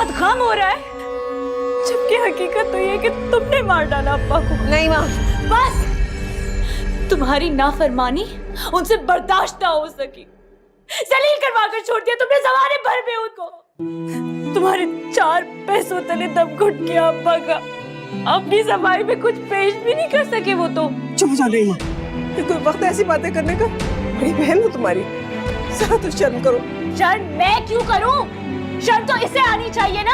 बहुत गम हो रहा है, जबकि हकीकत तो ये कि तुमने मार डाला अब्बा को। नहीं माँ, बस तुम्हारी नाफरमानी उनसे बर्दाश्त ना हो सकी, जलील करवा कर छोड़ दिया तुमने ज़माने भर में उनको। तुम्हारे 4 पैसों तले दम घुट गया अब्बा का, अपनी सफाई में कुछ पेश भी नहीं कर सके वो तो। चुप हो जा नहीं माँ, ये कोई वक्त ऐसी बातें करने का? बड़ी बहन हो तुम्हारी, जरा तो शर्म करो। शर्म मैं क्यों करूं? शर्म तो इसे आनी चाहिए ना,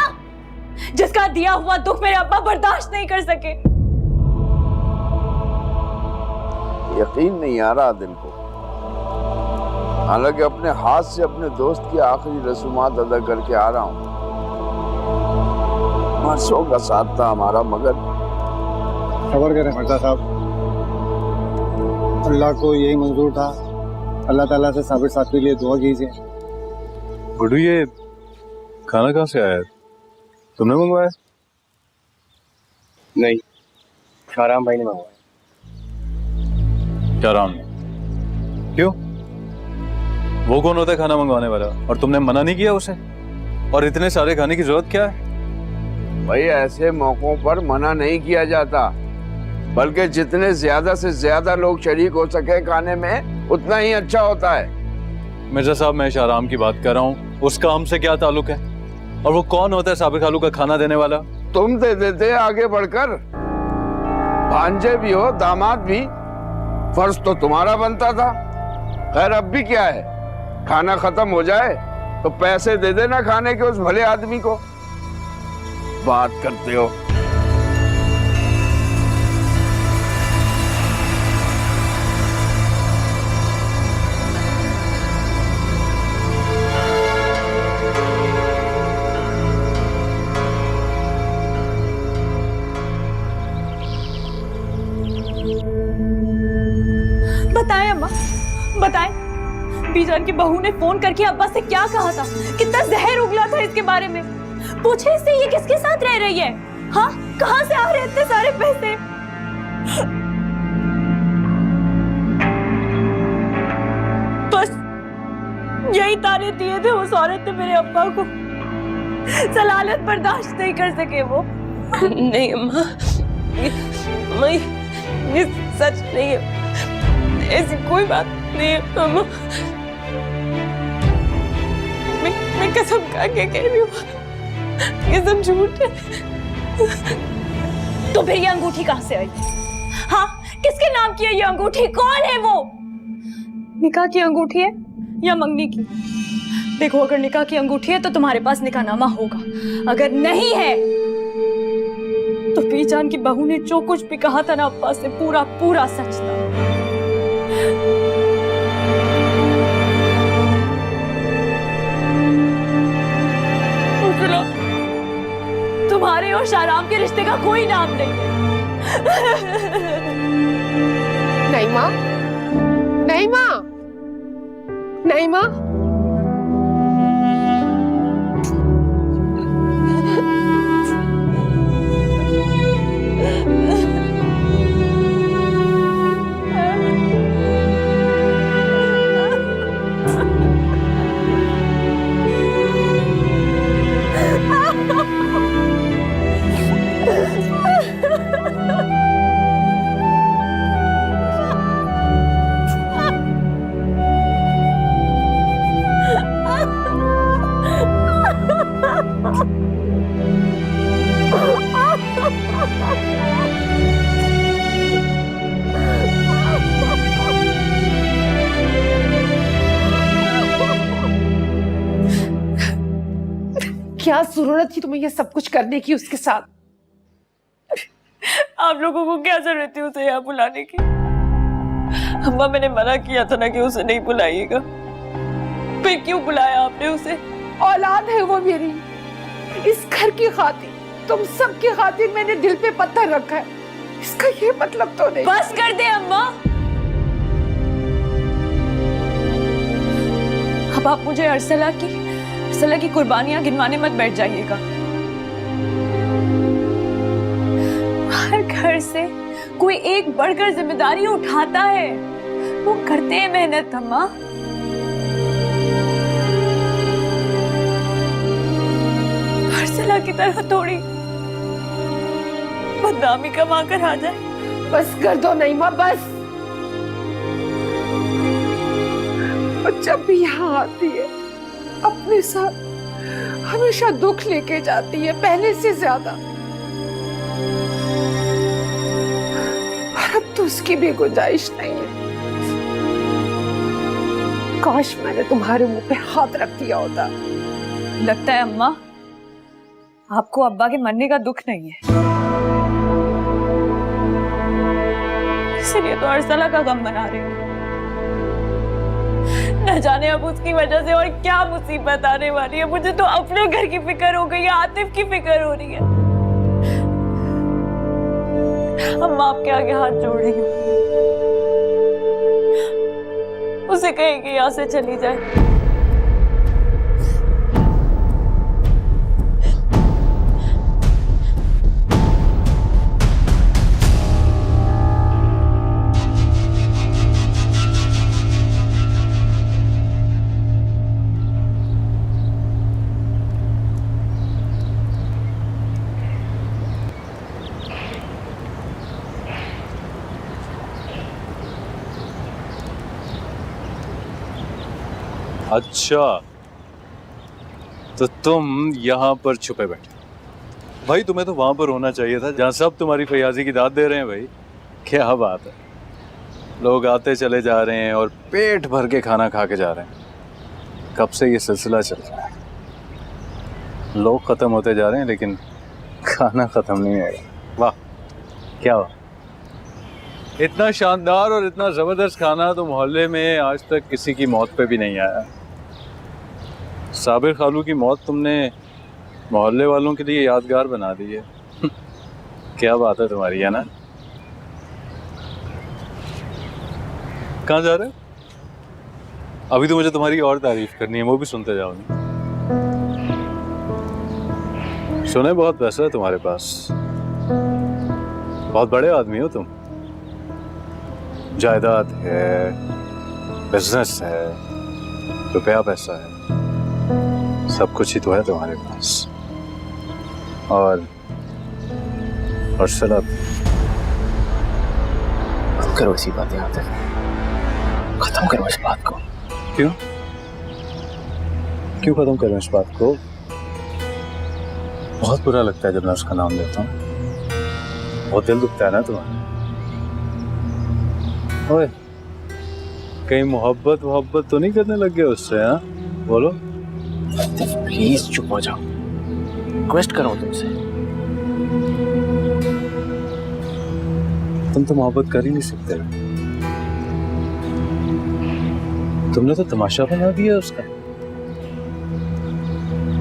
जिसका दिया हुआ दुख मेरे अब्बा बर्दाश्त नहीं कर सके। यकीन नहीं आ रहा दिल को, हालांकि अपने हाथ से अपने दोस्त की आखिरी रसूमात अदा करके आ रहा हूँ। बरसों का साथ था हमारा, मगर खबर करें मिर्जा साहब, अल्लाह को यही मंजूर था, अल्लाह ताला से साबिर साथ के लिए दुआ कीजिए। गुड्डू ये खाना कहाँ से आया है? तुमने मंगवाया? नहीं, शाहराम भाई ने मंगवाया। शाहराम ने? क्यों? वो कौन होता है खाना मंगवाने वाला? और तुमने मना नहीं किया उसे? और इतने सारे खाने की जरूरत क्या है? भाई ऐसे मौकों पर मना नहीं किया जाता, बल्कि जितने ज्यादा से ज्यादा लोग शरीक हो सके खाने में उतना ही अच्छा होता है। मिर्जा साहब मैं शाहराम की बात कर रहा हूँ, उसका हमसे क्या ताल्लुक है? और वो कौन होता है साबिर खालू का खाना देने वाला? तुम दे देते आगे बढ़कर, भांजे भी हो दामाद भी, फर्ज तो तुम्हारा बनता था। खैर अब भी क्या है, खाना खत्म हो जाए तो पैसे दे देना खाने के उस भले आदमी को। बात करते हो। बताएं अम्मा, बताएं, बीजान की बहू ने फोन करके अब्बा से क्या कहा था? कितना जहर उगला था इसके बारे में? पूछे इससे ये किसके साथ रह रही है? हाँ, कहाँ से आ रहे इतने सारे पैसे? बस यही ताने दिए थे उस औरत ने मेरे अब्बा को, जलालत बर्दाश्त नहीं कर सके वो। नहीं अम्मा, ये सच नहीं है, ऐसी कोई बात नहीं है अम्मा। मैं कसम खा के कह रही हूँ, ये सब झूठ है। तो फिर ये अंगूठी कहाँ से आई? हाँ, किसके नाम की है ये अंगूठी? कौन है वो? निकाह की अंगूठी है या मंगनी की? देखो, अगर निकाह की अंगूठी है तो तुम्हारे पास निकाहनामा होगा, अगर नहीं है तो बीजान की बहू ने जो कुछ भी कहा था ना अब्बा से, पूरा पूरा सच था। तुम्हारे और शाहराम के रिश्ते का कोई नाम नहीं है। नहीं माँ, नहीं माँ, नहीं माँ। क्या जरूरत थी तुम्हें ये सब कुछ करने की उसके साथ? आप लोगों को क्या जरूरत थी उसे यहाँ बुलाने की? अम्मा, मैंने मना किया था ना कि उसे नहीं बुलाइएगा, फिर क्यों बुलाया आपने उसे? औलाद है वो मेरी, इस घर की खातिर, तुम सबकी खातिर मैंने दिल पे पत्थर रखा है, इसका ये मतलब तो नहीं। बस कर दे अम्मा, अब आप मुझे अर्सला की कुर्बानियां गिनवाने मत बैठ जाइएगा। हर घर से कोई एक बढ़कर जिम्मेदारी उठाता है, वो करते हैं मेहनत अम्मा। अर्सला की तरह थोड़ी बदनामी कमा कर आ जाए। बस कर दो नईमा, बस। और जब भी यहाँ आती है अपने साथ हमेशा दुख लेके जाती है, पहले से ज्यादा। और अब तो उसकी भी गुंजाइश नहीं है। काश मैंने तुम्हारे मुंह पे हाथ रख दिया होता। लगता है अम्मा आपको अब्बा के मरने का दुख नहीं है, इसलिए तो अर्सला का गम मना रही हूँ। न जाने अब उसकी वजह से और क्या मुसीबत आने वाली है। मुझे तो अपने घर की फिक्र हो गई है, आतिफ की फिक्र हो रही है। अम्मा आपके आगे हाथ जोड़ रही हूँ, उसे कहे कि यहाँ से चली जाए। अच्छा, तो तुम यहाँ पर छुपे बैठे। भाई तुम्हें तो वहां पर होना चाहिए था जहाँ सब तुम्हारी फयाजी की दाद दे रहे हैं। भाई क्या बात है, लोग आते चले जा रहे हैं और पेट भर के खाना खा के जा रहे हैं। कब से ये सिलसिला चल रहा है, लोग खत्म होते जा रहे हैं लेकिन खाना खत्म नहीं होगा। वाह क्या वाह, इतना शानदार और इतना जबरदस्त खाना तो मोहल्ले में आज तक किसी की मौत पे भी नहीं आया। साबिर खालू की मौत तुमने मोहल्ले वालों के लिए यादगार बना दी है। क्या बात है तुम्हारी, है ना? कहाँ जा रहे हो? अभी तो मुझे तुम्हारी और तारीफ करनी है, वो भी सुनते जाओ। सुने बहुत पैसा है तुम्हारे पास, बहुत बड़े आदमी हो तुम। जायदाद है, बिजनेस है, रुपया पैसा है, सब कुछ ही तो है तुम्हारे पास। और अर्सला, करो इसी बात यहाँ तक, खत्म करो इस बात को। क्यों क्यों खत्म करूं इस बात को? बहुत बुरा लगता है जब मैं उसका नाम लेता हूँ, बहुत दिल दुखता है ना तुम्हारा। ओए, कहीं मोहब्बत तो नहीं करने लग गए उससे? हाँ बोलो। प्लीज चुप हो जाओ, रिक्वेस्ट कर रहा हूं तुमसे। तुम तो मोहब्बत कर ही नहीं सकते। तुमने तो तमाशा बना दिया उसका,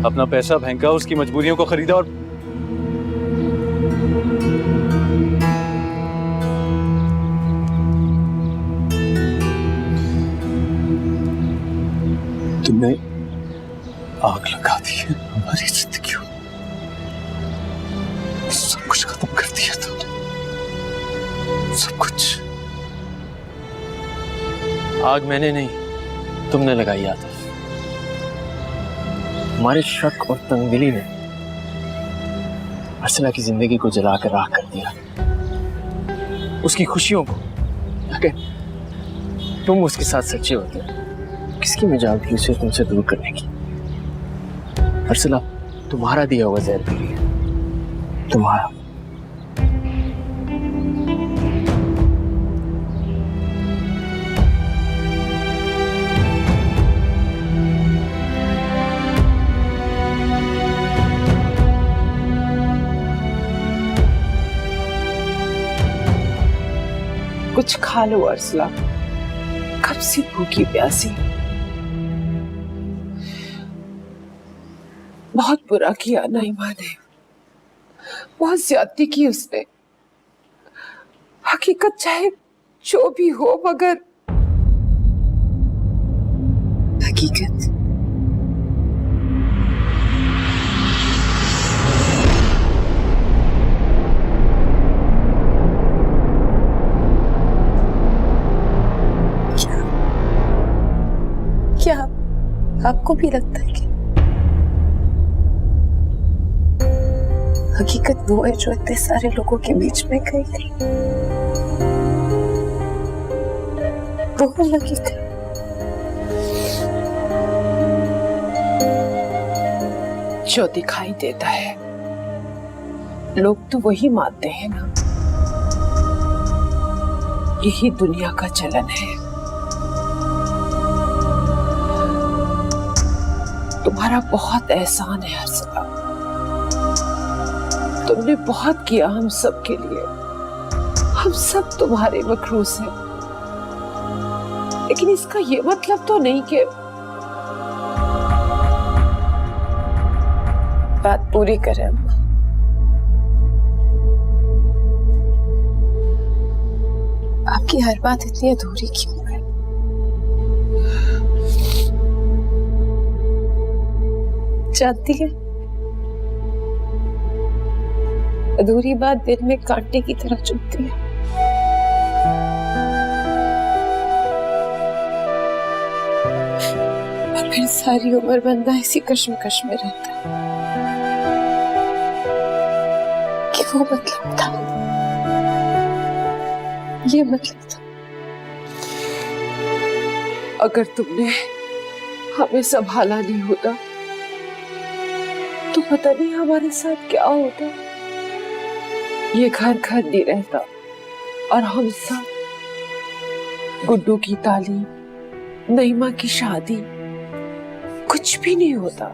अपना पैसा फेंका, उसकी मजबूरियों को खरीदा और तुमने आग लगा दी है हमारी जिंदगियों, सब कुछ खत्म कर दिया तुमने, सब कुछ। आग मैंने नहीं, तुमने लगाई आतिफ। हमारे शक और तंगदिली ने अर्सला की जिंदगी को जलाकर राख कर दिया, उसकी खुशियों को। अगर तुम उसके साथ सच्चे होते, किसकी मजाल थी उसे तुमसे दूर करने की? अर्सला तुम्हारा दिया हुआ जहर पी लिया, तुम्हारा। कुछ खा लो अर्सला, कब से भूखी प्यासी। बहुत बुरा किया नईमा ने, बहुत ज्यादती की उसने। हकीकत चाहे जो भी हो, मगर हकीकत क्या आपको भी लगता है कि हकीकत वो है जो इतने सारे लोगों के बीच में गई थी। वो है हकीकत। जो दिखाई देता है लोग तो वही मानते हैं ना। यही दुनिया का चलन है। तुम्हारा बहुत एहसान है अरसला। तुमने बहुत किया हम सब के लिए। हम सब तुम्हारे मखरूस हैं। लेकिन इसका ये मतलब तो नहीं कि बात पूरी करें अम्मा। आपकी हर बात इतनी अधूरी क्यों है? जानती है, अधूरी बात दिल में कांटे की तरह चुभती है। और फिर सारी उम्र बंदा इसी कश्मकश में रहता है कि वो मतलब था, ये मतलब था। अगर तुमने हमें संभाला नहीं होता तो पता नहीं हमारे साथ क्या होता। ये घर घर नहीं रहता और हम सब गुड्डू की तालीम, नईमा की शादी, कुछ भी नहीं होता,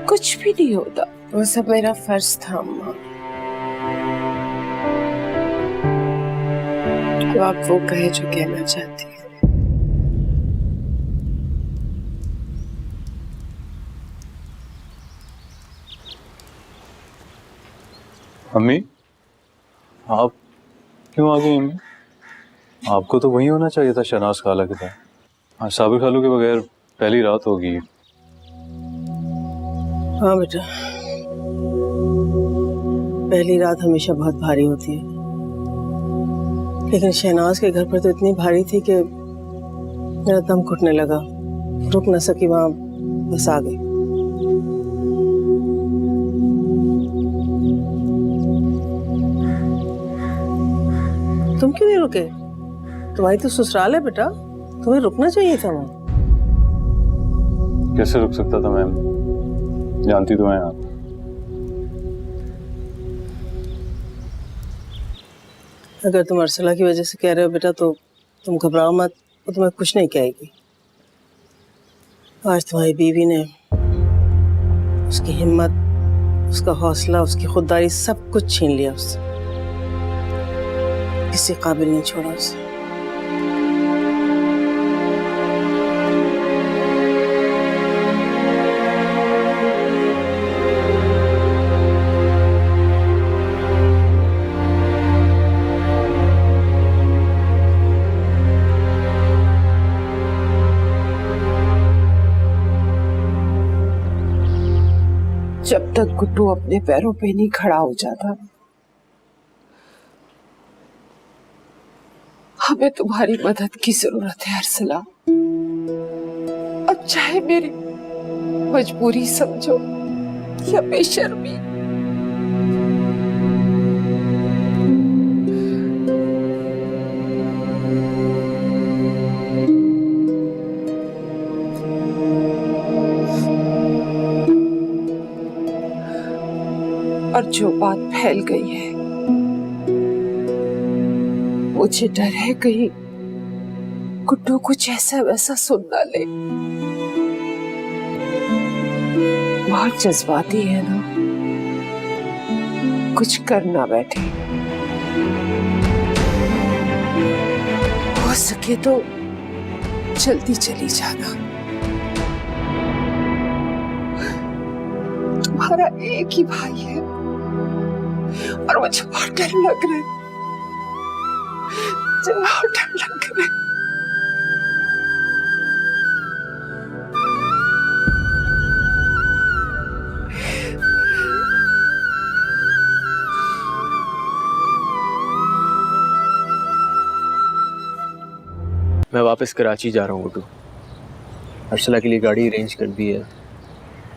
कुछ भी नहीं होता। वो सब मेरा फर्ज था अम्मा। तो आप वो कहे जो कहना चाहती है। अम्मी, आप क्यों आ गई अम्मी? आपको तो वही होना चाहिए था शहनाज खाला के पास। आज साबिर खालू के बगैर पहली रात होगी। हाँ बेटा, पहली रात हमेशा बहुत भारी होती है, लेकिन शहनाज के घर पर तो इतनी भारी थी कि मेरा दम घुटने लगा। रुक न सकी वहां, बस आ गई। तुम क्यों नहीं रुके? तुम्हारी तो ससुराल है बेटा, तुम्हें रुकना चाहिए था वहां। कैसे रुक सकता था मैम, जानती तो हैं आप। अगर तुम अरसला की वजह से कह रहे हो बेटा तो तुम घबराओ मत, वो तुम्हें कुछ नहीं कहेगी। आज तुम्हारी बीवी ने उसकी हिम्मत, उसका हौसला, उसकी खुददारी सब कुछ छीन लिया उससे। किसी काबिल नहीं छोड़ा उसे। जब तक गुड्डू अपने पैरों पे नहीं खड़ा हो जाता, हमें तुम्हारी मदद की जरूरत है अरसला। अब चाहे मेरी मजबूरी समझो या बेशर्मी। और जो बात फैल गई है, मुझे डर है कहीं गुड्डू कुछ ऐसा वैसा सुन ना ले। बहुत जज्बाती है ना, कुछ कर ना बैठे। हो सके तो जल्दी चली जाना। तुम्हारा एक ही भाई है और मुझे बहुत डर लग रहा है, मुझे बहुत डर लग रहा है। मैं वापस कराची जा रहा हूँ गुड्डू। अरसला के लिए गाड़ी अरेंज कर दी है,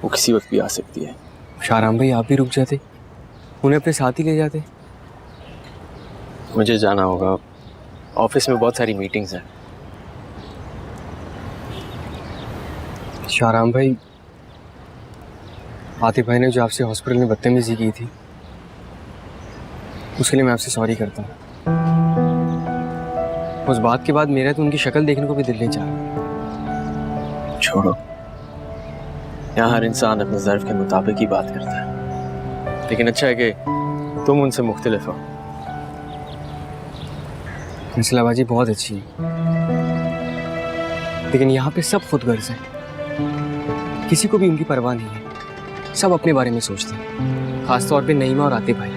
वो किसी वक्त भी आ सकती है। शाहराम भाई आप भी रुक जाते, उन्हें अपने साथ ही ले जाते। मुझे जाना होगा, ऑफिस में बहुत सारी मीटिंग्स हैं। शाहराम भाई, आतिफ भाई ने जो आपसे हॉस्पिटल में बदतमीजी की थी, उसके लिए मैं आपसे सॉरी करता हूँ। उस बात के बाद मेरा तो उनकी शक्ल देखने को भी दिल नहीं चाह। छोड़ो, यहाँ हर इंसान अपने ज़र्फ के मुताबिक ही बात करता है, लेकिन अच्छा है कि तुम उनसे मुख्तलिफ हो। फैसलाबाजी बहुत अच्छी है, लेकिन यहाँ पे सब खुद गर्ज है। किसी को भी उनकी परवाह नहीं है, सब अपने बारे में सोचते हैं, खासतौर पे नईमा और आतिफ भाई।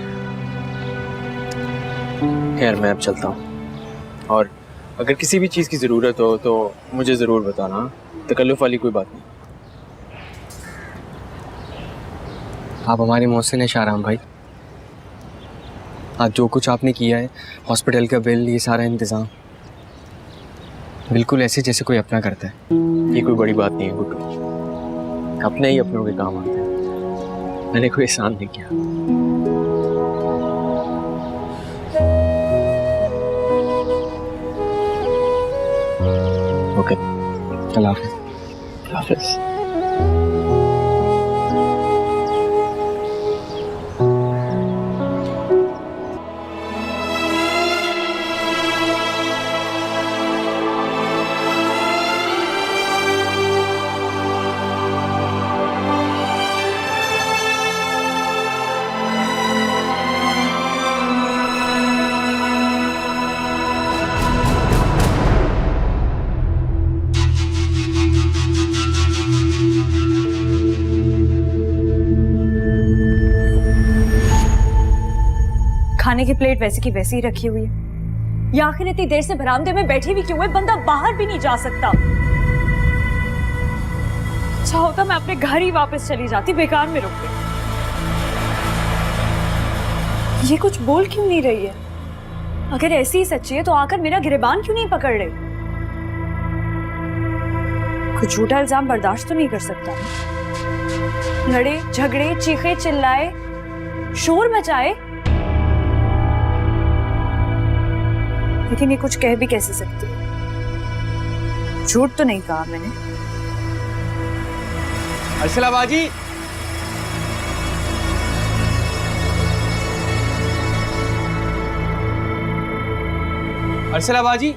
खैर, मैं अब चलता हूँ, और अगर किसी भी चीज़ की ज़रूरत हो तो मुझे ज़रूर बताना। तकल्लुफ़ वाली कोई बात नहीं। आप हमारे मोहसिन हैं शाहराम भाई। आज जो कुछ आपने किया है, हॉस्पिटल का बिल, ये सारा इंतज़ाम, बिल्कुल ऐसे जैसे कोई अपना करता है। ये कोई बड़ी बात नहीं है गुड्डू, अपने ही अपनों के काम आते हैं। मैंने कोई एहसान नहीं किया। ओके, अल्लाह हाफ़िज़। अल्लाह हाफ़िज़। खाने की प्लेट वैसी की वैसी ही रखी हुई है। या आखिर इतनी देर से बरामदे में बैठी भी क्यों है? बंदा बाहर भी नहीं जा सकता। अच्छा होता मैं अपने घर ही वापस चली जाती, बेकार में रुक गई। ये कुछ बोल क्यों नहीं रही है? अगर ऐसी ही सच्ची है तो आकर मेरा गिरबान क्यों नहीं पकड़ रही? कुछ झूठा इल्जाम बर्दाश्त तो नहीं कर सकता। लड़े झगड़े, चीखे चिल्लाए, शोर मचाए, लेकिन ये कुछ कह भी कैसे सकती है? झूठ तो नहीं कहा मैंने। अर्सला बाजी, अर्सला बाजी।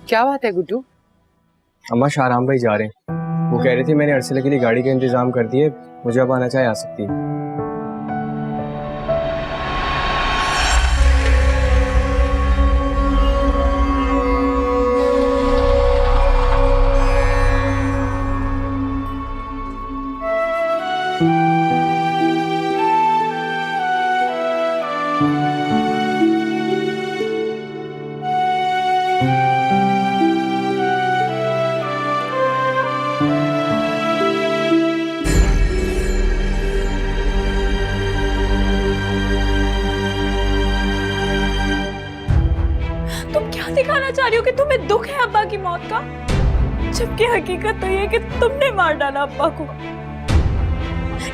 क्या बात है गुड्डू? अम्मा, शाहराम भाई जा रहे हैं। वो कह रहे थे मैंने अर्सला के लिए गाड़ी का इंतजाम कर दिए, मुझे अब आना चाहे आ सकती है। दिखाना चाह रही हो कि तुम्हें दुख है अब्बा की मौत का, जबकि हकीकत तो ये कि तुमने मार डाला अब्बा को।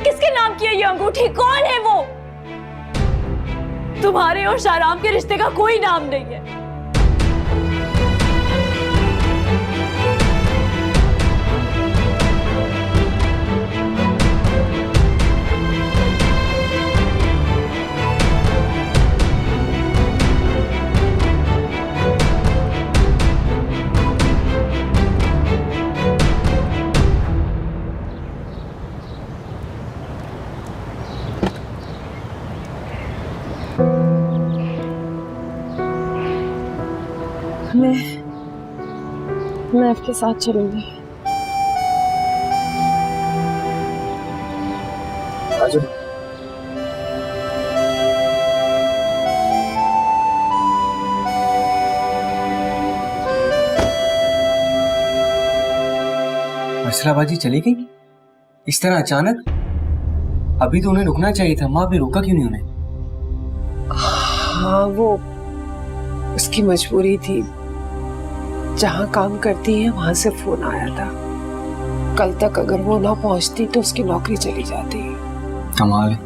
किसके नाम की है ये अंगूठी? कौन है वो? तुम्हारे और शाहराम के रिश्ते का कोई नाम नहीं है। मैं आपके साथ चलूंगी। अर्सलाबाजी चली गई इस तरह अचानक? अभी तो उन्हें रुकना चाहिए था। माँ, अभी रोका क्यों नहीं उन्हें? हाँ, वो उसकी मजबूरी थी। जहाँ काम करती है वहां से फोन आया था। कल तक अगर वो ना पहुंचती तो उसकी नौकरी चली जाती। कमाल है,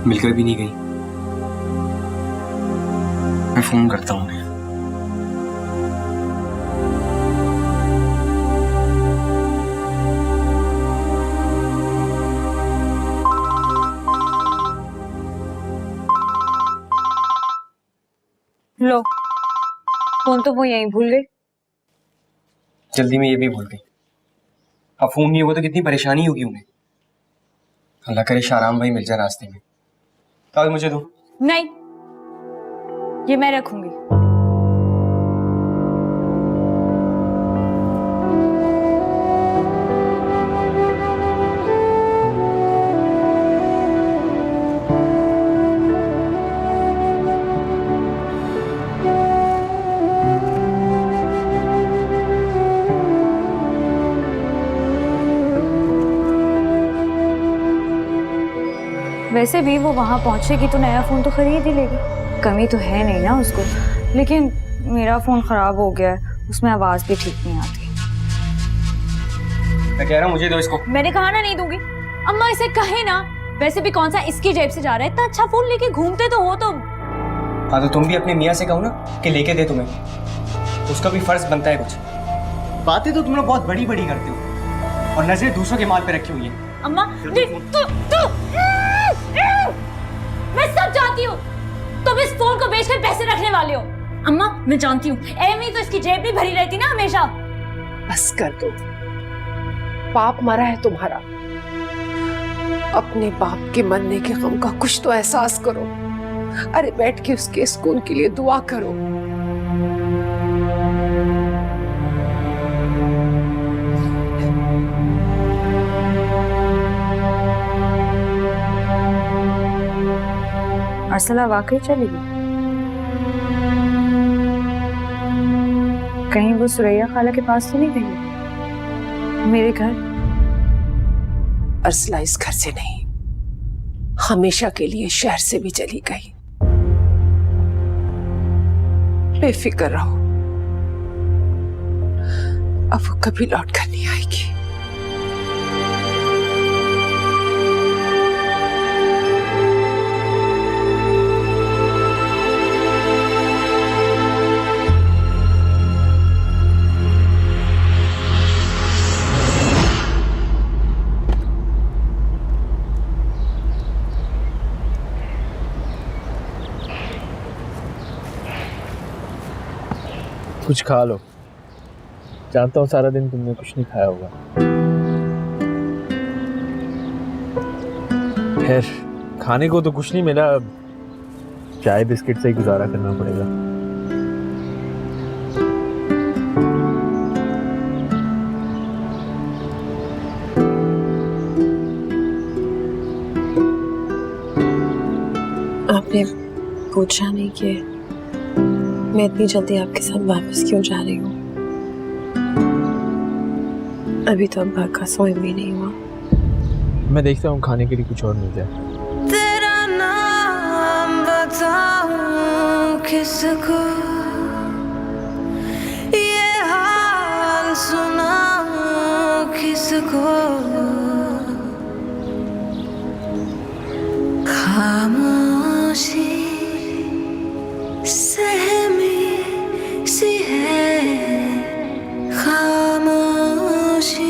मिलकर भी नहीं गई। मैं फोन करता हूँ उन्हें। लो, फोन तो वो यहीं भूल गई। जल्दी में ये भी भूल गई। अब फोन नहीं हुआ तो कितनी परेशानी होगी उन्हें। अल्लाह करे शाहराम भाई मिल जाए रास्ते में। कागज मुझे दो। नहीं, ये मैं रखूंगी। वैसे भी वो वहां पहुंचेगी तो नया फोन तो खरीद ही लेगी, कमी तो है नहीं ना उसको। लेकिन मेरा फोन खराब हो गया है, उसमें आवाज भी ठीक नहीं आती। मैं कह रहा हूँ मुझे दो इसको। मैंने कहा ना नहीं दूंगी। अम्मा इसे कहे ना, वैसे भी कौन सा इसकी जेब से जा रहा है, इतना अच्छा फोन लेके घूमते तो हो तुम। हाँ तो तुम भी अपने मियाँ से कहो ना कि लेके दे तुम्हें, उसका भी फर्ज बनता है कुछ। बातें तो तुम लोग बहुत बड़ी बड़ी करते हो और नजरें दूसरों के माल पे रखी हुई है। अम्मा तू मैं सब जानती हूँ, तुम इस फोन को बेचकर पैसे रखने वाले हो। अम्मा मैं जानती हूँ, एमी तो इसकी जेब भी भरी रहती ना हमेशा। बस कर दो, बाप मरा है तुम्हारा। अपने बाप के मरने के गम का कुछ तो एहसास करो। अरे बैठ के उसके सुकून के लिए दुआ करो। अर्सला वाकई चली गई? कहीं वो सुरैया खाला के पास तो नहीं गई? मेरे घर? अर्सला इस घर से नहीं, हमेशा के लिए शहर से भी चली गई। बेफिक्र रहो, अब वो कभी लौट कर नहीं आएगी। कुछ खा लो, जानता हूँ सारा दिन तुमने कुछ नहीं खाया होगा। खैर खाने को तो कुछ नहीं मिला, चाय बिस्किट से ही गुजारा करना पड़ेगा। आपने पूछा नहीं कि मैं इतनी जल्दी आपके साथ वापस क्यों जा रही हूँ? अभी तो अब्बा का सोए भी नहीं हुआ। मैं देखता हूँ खाने के लिए कुछ और मिल जाए। तेरा नाम बताऊं किसको, ये हाल सुनाऊं किसको, खामोशी सहमी सी है खामोशी।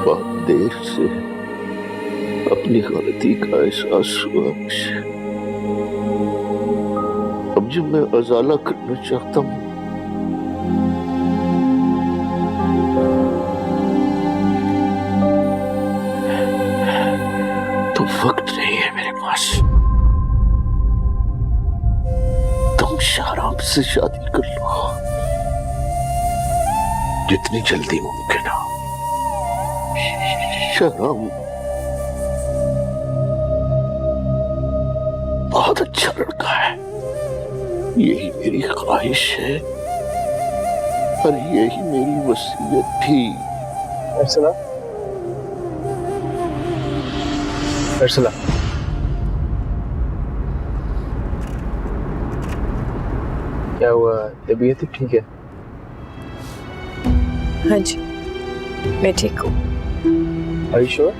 बहुत देर से अपनी गलती का एहसास हुआ मुझे। अब जब मैं अजाला करना चाहता हूँ तो वक्त नहीं है मेरे पास। तुम शाहराम से शादी कर लो जितनी जल्दी मुमकिन हो। शाहराम बहुत अच्छा लड़का है, यही मेरी ख्वाहिश है पर यही मेरी वसीयत थी। अर्सला, अर्सला, क्या हुआ? तबीयत ठीक है? हाँ जी, मैं ठीक हूँ। Are you sure?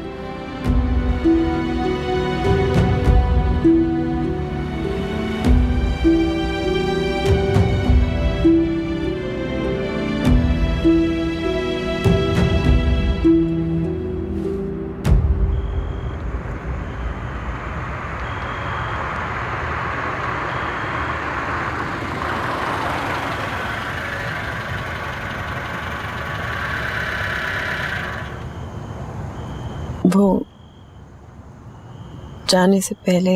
वो जाने से पहले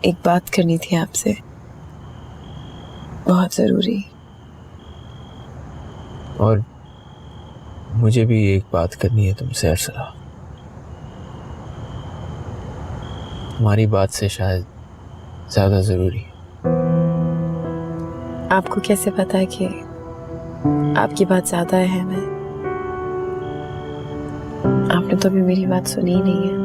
एक बात करनी थी आपसे, बहुत ज़रूरी। और मुझे भी एक बात करनी है तुमसे अर्सला। तुम्हारी बात से शायद ज़्यादा ज़रूरी है। आपको कैसे पता है कि आपकी बात ज़्यादा है? मैं आपने तो अभी मेरी बात सुनी ही नहीं है।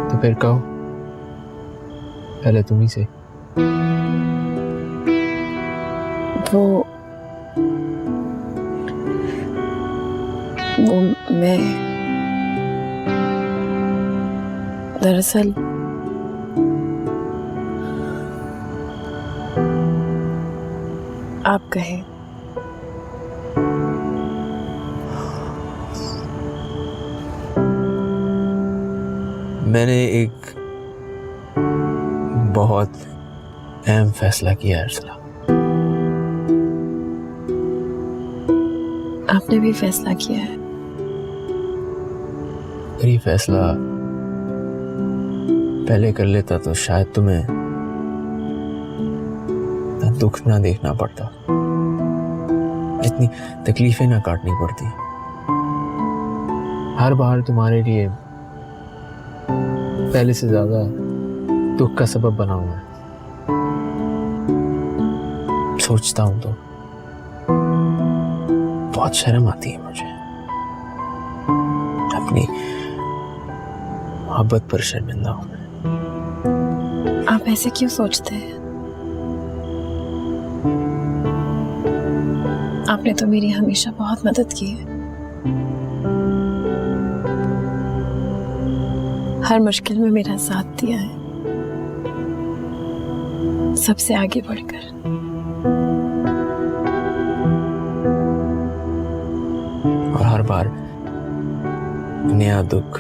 तो फिर कहो, पहले तुम ही से। वो मैं दरअसल आप कहें। मैंने एक बहुत अहम फैसला किया है अर्सला। आपने भी फैसला किया है? अगर ये फैसला पहले कर लेता तो शायद तुम्हें दुख ना देखना पड़ता, इतनी तकलीफें ना काटनी पड़ती। हर बार तुम्हारे लिए पहले से ज्यादा दुख का सबब बना हुआ है। सोचता हूं तो बहुत शर्म आती है मुझे, अपनी मोहब्बत पर शर्मिंदा हूं मैं। आप ऐसे क्यों सोचते हैं? आपने तो मेरी हमेशा बहुत मदद की है, हर मुश्किल में मेरा साथ दिया है, सबसे आगे बढ़कर। और हर बार नया दुख,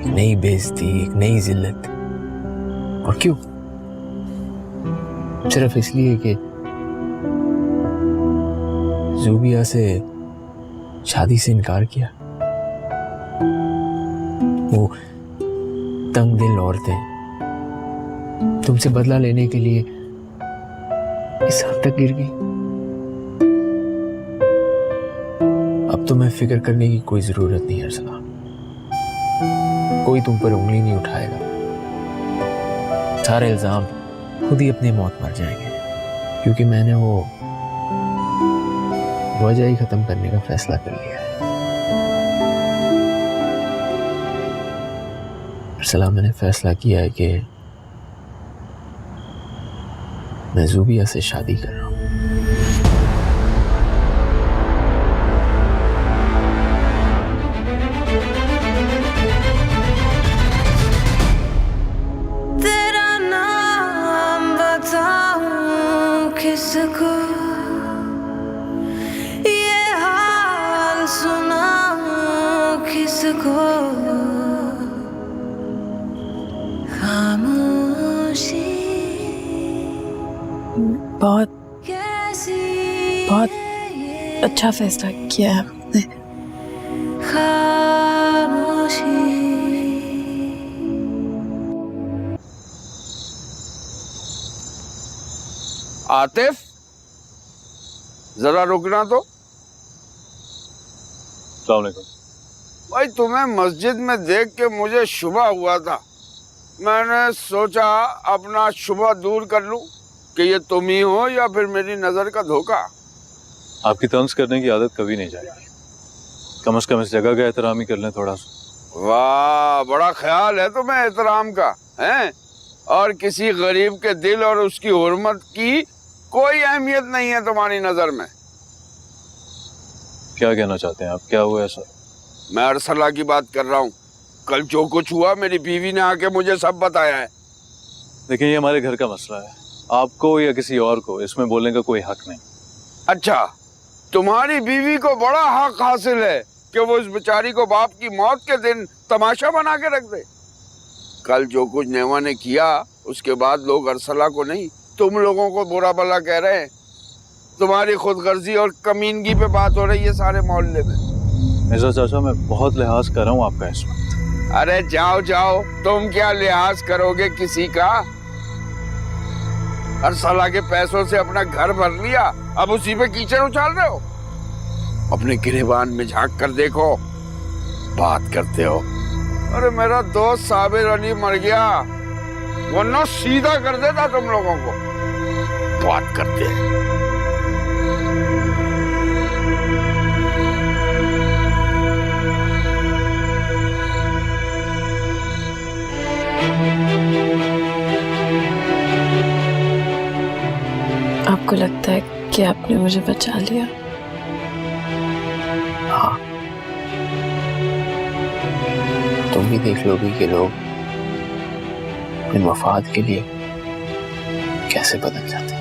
एक नई बेइज्जती, एक नई जिल्लत। और क्यों? सिर्फ इसलिए कि ज़ूबिया से शादी से इनकार किया। वो तंग दिल औरतें तुमसे बदला लेने के लिए इस हद तक गिर गई। अब तुम्हें फिक्र करने की कोई जरूरत नहीं है अर्सला। कोई तुम पर उंगली नहीं उठाएगा। सारे इल्जाम खुद ही अपनी मौत मर जाएंगे, क्योंकि मैंने वो वजह ही खत्म करने का फैसला कर लिया है। अर्सला, मैंने फैसला किया है कि मैं ज़ूबिया से शादी कर रहा हूँ। तेरा नाम बताऊं किसको, ये हाल सुनाऊं किसको, खामोशी बहुत कैसी बहुत अच्छा फैसला किया है आपने। खामोशी। आतिफ, जरा रुकना तो। अस्सलाम वालेकुम। भाई, तुम्हें मस्जिद में देख के मुझे शुबा हुआ था। मैंने सोचा अपना शुबा दूर कर लूं। कि ये तुम ही हो या फिर मेरी नजर का धोखा। आपकी तंज करने की आदत कभी नहीं जाएगी। कम से कम इस जगह का एहतराम ही कर लें थोड़ा सा। वाह, बड़ा ख्याल है तुम्हें एहतराम का, हैं? और किसी गरीब के दिल और उसकी हुर्मत की कोई अहमियत नहीं है तुम्हारी नजर में। क्या कहना चाहते हैं आप? क्या हुआ ऐसा? मैं अरसला की बात कर रहा हूँ। कल जो कुछ हुआ मेरी बीवी ने आके मुझे सब बताया है। देखिए, ये हमारे घर का मसला है। आपको या किसी और को इसमें बोलने का कोई हक नहीं। अच्छा, तुम्हारी बीवी को बड़ा हक हासिल है कि वो इस बेचारी को बाप की मौत के दिन तमाशा बना के रख दे। कल जो कुछ नेवा ने किया उसके बाद लोग अरसला को नहीं तुम लोगों को बुरा भला कह रहे हैं। तुम्हारी खुदगर्जी और कमीनगी पे बात हो रही है सारे मोहल्ले में। मिर्जा चाचा, मैं बहुत लिहाज कर रहा हूँ आपका इस वक्त। अरे जाओ जाओ, तुम क्या लिहाज करोगे किसी का? अरसला के पैसों से अपना घर भर लिया, अब उसी पे कीचड़ उछाल रहे हो। अपने गिरेबान में झांक कर देखो, बात करते हो। अरे मेरा दोस्त साबिर अली मर गया, वरना सीधा कर देता तुम लोगों को। बात करते हैं। आपको लगता है कि आपने मुझे बचा लिया? हाँ, तुम भी देख लोगी कि लोग अपने मफाद के लिए कैसे बदल जाते हैं।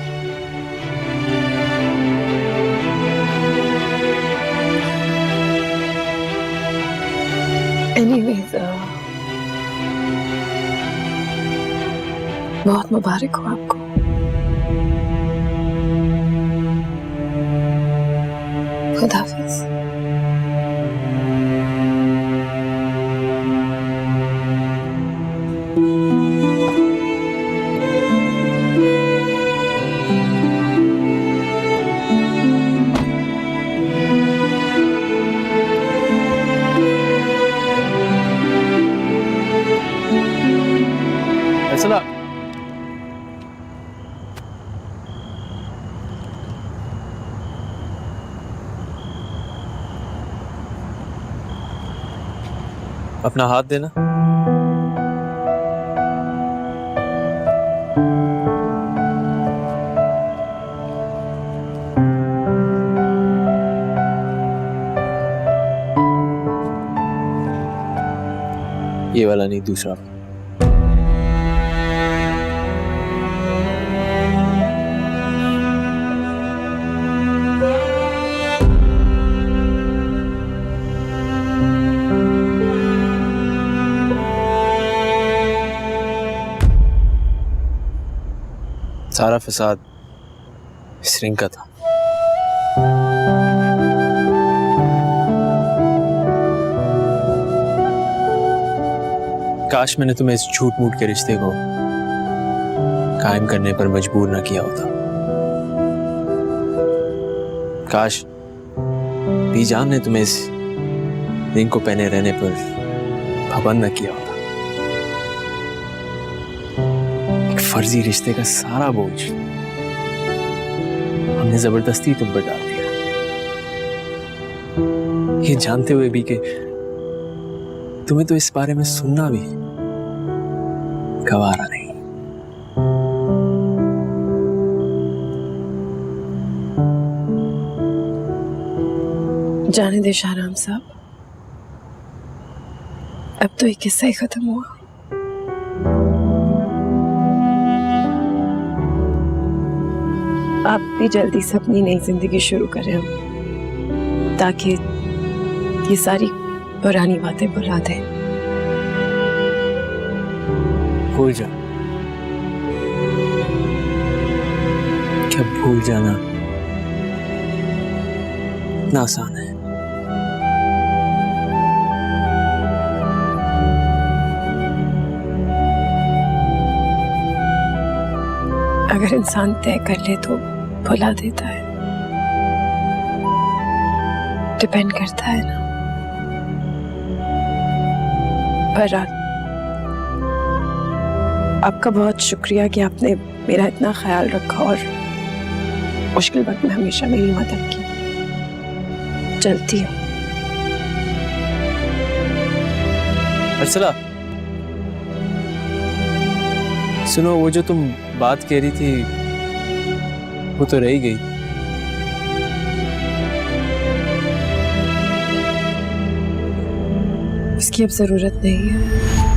एनीवेज, बहुत मुबारक हो आपको। खुदा हाफिज। अरसला, अपना हाथ देना। ये वाला नहीं, दूसरा। सारा फसाद इस रिंग का था। काश मैंने तुम्हें इस झूठ मूठ के रिश्ते को कायम करने पर मजबूर ना किया होता। काश बीजान ने तुम्हें इस रिंग को पहने रहने पर पाबंद न किया होता। फर्जी रिश्ते का सारा बोझ हमने जबरदस्ती तुम पर डाल दिया, ये जानते हुए भी कि तुम्हें तो इस बारे में सुनना भी गवारा नहीं। जाने दे शाहराम साहब, अब तो ये किस्सा ही खत्म हुआ। आप भी जल्दी से अपनी नई जिंदगी शुरू करें ताकि ये सारी पुरानी बातें भुला दें। भूल जा, क्या भूल जाना इतना आसान है? अगर इंसान तय कर ले तो भुला देता है। डिपेंड करता है ना। पर आपका बहुत शुक्रिया कि आपने मेरा इतना ख्याल रखा और मुश्किल वक्त में हमेशा मेरी मदद की। चलती हूँ। अर्सला, सुनो, वो जो तुम बात कह रही थी वो तो रह ही गई। इसकी अब जरूरत नहीं है।